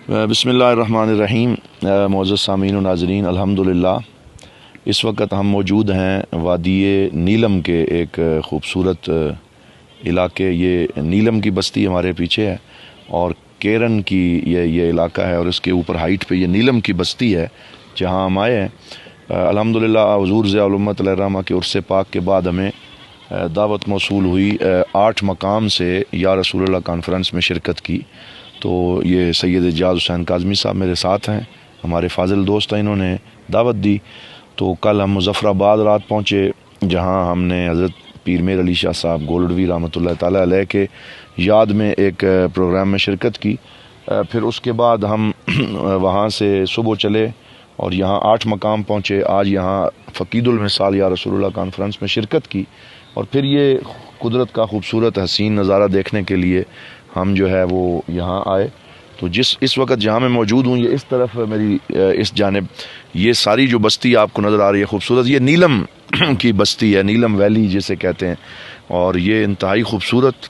بسم اللہ الرحمن الرحیم۔ معزز سامعین و ناظرین، الحمدللہ اس وقت ہم موجود ہیں وادی نیلم کے ایک خوبصورت علاقے۔ یہ نیلم کی بستی ہمارے پیچھے ہے اور کیرن کی یہ علاقہ ہے، اور اس کے اوپر ہائٹ پہ یہ نیلم کی بستی ہے جہاں ہم آئے ہیں۔ الحمدللہ حضور ضیاء الامت علیہ الرحمہ کے عرص پاک کے بعد ہمیں دعوت موصول ہوئی 8 مقام سے یا رسول اللہ کانفرنس میں شرکت کی۔ تو یہ سید اعجاز حسین کاظمی صاحب میرے ساتھ ہیں، ہمارے فاضل دوست ہیں، انہوں نے دعوت دی۔ تو کل ہم مظفر آباد رات پہنچے، جہاں ہم نے حضرت پیر میر علی شاہ صاحب گولڈوی رحمۃ اللہ تعالیٰ علیہ کے یاد میں ایک پروگرام میں شرکت کی۔ پھر اس کے بعد ہم وہاں سے صبح چلے اور یہاں 8 مقام پہنچے۔ آج یہاں فقید المثال یا رسول اللہ کانفرنس میں شرکت کی، اور پھر یہ قدرت کا خوبصورت حسین نظارہ دیکھنے کے لیے ہم جو ہے وہ یہاں آئے۔ تو اس وقت جہاں میں موجود ہوں، یہ اس طرف میری اس جانب یہ ساری جو بستی آپ کو نظر آ رہی ہے خوبصورت، یہ نیلم کی بستی ہے، نیلم ویلی جسے کہتے ہیں، اور یہ انتہائی خوبصورت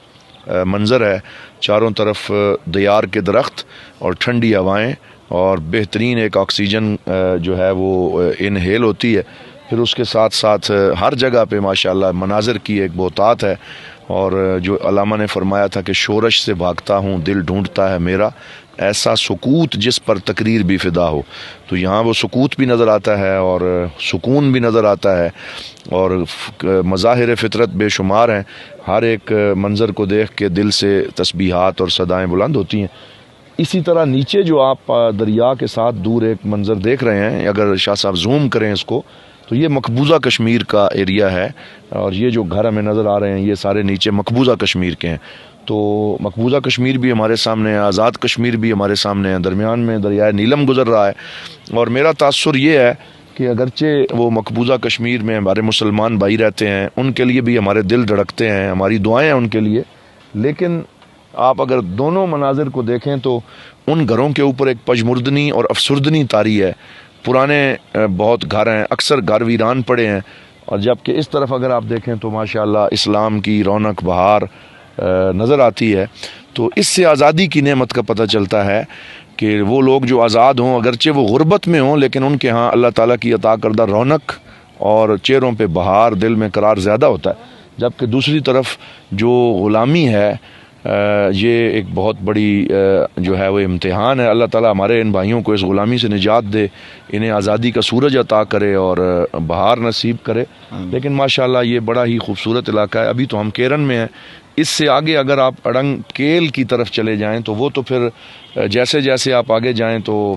منظر ہے۔ چاروں طرف دیار کے درخت اور ٹھنڈی ہوائیں اور بہترین ایک آکسیجن جو ہے وہ انہیل ہوتی ہے۔ پھر اس کے ساتھ ساتھ ہر جگہ پہ ماشاءاللہ مناظر کی ایک بہتات ہے، اور جو علامہ نے فرمایا تھا کہ شورش سے بھاگتا ہوں دل ڈھونڈتا ہے میرا، ایسا سکوت جس پر تقریر بھی فدا ہو۔ تو یہاں وہ سکوت بھی نظر آتا ہے اور سکون بھی نظر آتا ہے، اور مظاہر فطرت بے شمار ہیں۔ ہر ایک منظر کو دیکھ کے دل سے تسبیحات اور صدائیں بلند ہوتی ہیں۔ اسی طرح نیچے جو آپ دریا کے ساتھ دور ایک منظر دیکھ رہے ہیں، اگر شاہ صاحب زوم کریں اس کو، تو یہ مقبوضہ کشمیر کا ایریا ہے، اور یہ جو گھر ہمیں نظر آ رہے ہیں یہ سارے نیچے مقبوضہ کشمیر کے ہیں۔ تو مقبوضہ کشمیر بھی ہمارے سامنے ہے، آزاد کشمیر بھی ہمارے سامنے ہے، درمیان میں دریائے نیلم گزر رہا ہے۔ اور میرا تاثر یہ ہے کہ اگرچہ وہ مقبوضہ کشمیر میں ہمارے مسلمان بھائی رہتے ہیں، ان کے لیے بھی ہمارے دل دھڑکتے ہیں، ہماری دعائیں ہیں ان کے لیے، لیکن آپ اگر دونوں مناظر کو دیکھیں تو ان گھروں کے اوپر ایک پژمردنی اور افسردنی طاری ہے۔ پرانے بہت گھر ہیں، اکثر گھر ویران پڑے ہیں، اور جبکہ اس طرف اگر آپ دیکھیں تو ماشاءاللہ اسلام کی رونق بہار نظر آتی ہے۔ تو اس سے آزادی کی نعمت کا پتہ چلتا ہے کہ وہ لوگ جو آزاد ہوں، اگرچہ وہ غربت میں ہوں، لیکن ان کے ہاں اللہ تعالیٰ کی عطا کردہ رونق اور چہروں پہ بہار، دل میں قرار زیادہ ہوتا ہے۔ جبکہ دوسری طرف جو غلامی ہے، یہ ایک بہت بڑی جو ہے وہ امتحان ہے۔ اللہ تعالیٰ ہمارے ان بھائیوں کو اس غلامی سے نجات دے، انہیں آزادی کا سورج عطا کرے اور بہار نصیب کرے۔ لیکن ماشاءاللہ یہ بڑا ہی خوبصورت علاقہ ہے۔ ابھی تو ہم کیرن میں ہیں، اس سے آگے اگر آپ اڑنگ کیل کی طرف چلے جائیں تو وہ تو پھر جیسے جیسے آپ آگے جائیں تو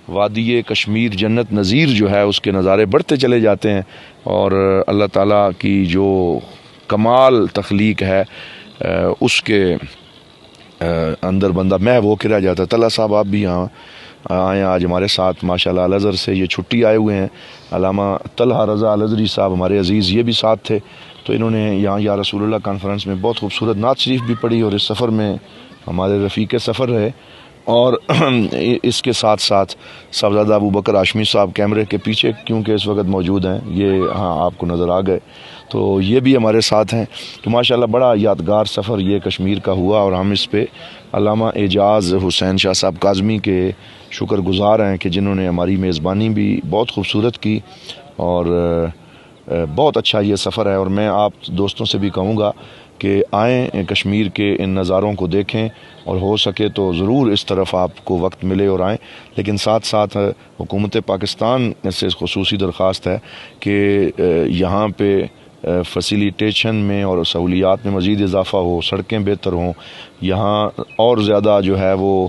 وادی کشمیر جنت نظیر جو ہے اس کے نظارے بڑھتے چلے جاتے ہیں، اور اللہ تعالیٰ کی جو کمال تخلیق ہے اس کے اندر بندہ محو ہو کے رہ جاتا ہے۔ طلحہ صاحب آپ بھی یہاں آئے، آج ہمارے ساتھ ماشاءاللہ الازہر سے یہ چھٹی آئے ہوئے ہیں۔ علامہ طلحہ رضا الازہری صاحب ہمارے عزیز یہ بھی ساتھ تھے، تو انہوں نے یہاں یا رسول اللہ کانفرنس میں بہت خوبصورت نعت شریف بھی پڑھی، اور اس سفر میں ہمارے رفیق سفر رہے۔ اور اس کے ساتھ ساتھ صاحبزادہ ابو بکر ہاشمی صاحب کیمرے کے پیچھے کیونکہ اس وقت موجود ہیں، یہ ہاں آپ کو نظر آ گئے، تو یہ بھی ہمارے ساتھ ہیں۔ تو ماشاءاللہ بڑا یادگار سفر یہ کشمیر کا ہوا، اور ہم اس پہ علامہ اعجاز حسین شاہ صاحب کاظمی کے شکر گزار ہیں کہ جنہوں نے ہماری میزبانی بھی بہت خوبصورت کی، اور بہت اچھا یہ سفر ہے۔ اور میں آپ دوستوں سے بھی کہوں گا کہ آئیں کشمیر کے ان نظاروں کو دیکھیں، اور ہو سکے تو ضرور اس طرف آپ کو وقت ملے اور آئیں۔ لیکن ساتھ ساتھ حکومت پاکستان سے خصوصی درخواست ہے کہ یہاں پہ فیسیلیٹیشن میں اور سہولیات میں مزید اضافہ ہو، سڑکیں بہتر ہوں، یہاں اور زیادہ جو ہے وہ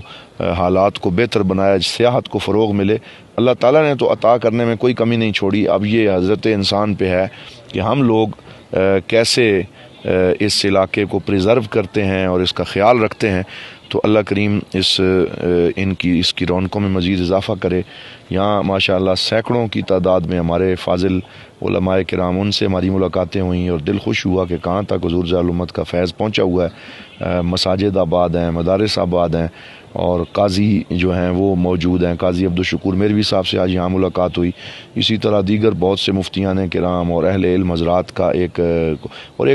حالات کو بہتر بنایا، سیاحت کو فروغ ملے۔ اللہ تعالیٰ نے تو عطا کرنے میں کوئی کمی نہیں چھوڑی، اب یہ حضرت انسان پہ ہے کہ ہم لوگ کیسے اس علاقے کو پریزرو کرتے ہیں اور اس کا خیال رکھتے ہیں۔ تو اللہ کریم اس کی رونقوں میں مزید اضافہ کرے۔ یہاں ماشاءاللہ سینکڑوں کی تعداد میں ہمارے فاضل علماء کرام، ان سے ہماری ملاقاتیں ہوئیں، اور دل خوش ہوا کہ کہاں تک حضور ضیاء الامت کا فیض پہنچا ہوا ہے۔ مساجد آباد ہیں، مدارس آباد ہیں، اور قاضی جو ہیں وہ موجود ہیں۔ قاضی عبدالشکور میروی صاحب سے آج یہاں ملاقات ہوئی، اسی طرح دیگر بہت سے مفتیان کرام اور اہل علم حضرات کا ایک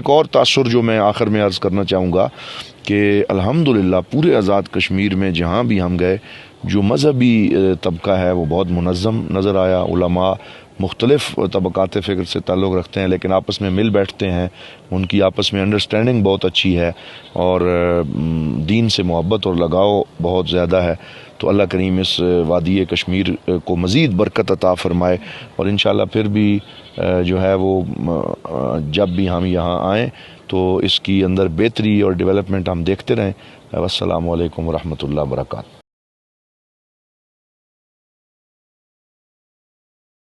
اور تاثر جو میں آخر میں عرض کرنا چاہوں گا کہ الحمدللہ پورے آزاد کشمیر میں جہاں بھی ہم گئے جو مذہبی طبقہ ہے وہ بہت منظم نظر آیا. علماء مختلف طبقات فکر سے تعلق رکھتے ہیں لیکن آپس میں مل بیٹھتے ہیں, ان کی آپس میں انڈرسٹینڈنگ بہت اچھی ہے اور دین سے محبت اور لگاؤ بہت زیادہ ہے. تو اللہ کریم اس وادی کشمیر کو مزید برکت عطا فرمائے, اور انشاءاللہ پھر بھی جو ہے وہ جب بھی ہم یہاں آئیں تو اس کی اندر بہتری اور ڈیولپمنٹ ہم دیکھتے رہیں. والسلام علیکم ورحمۃ اللہ وبرکاتہ.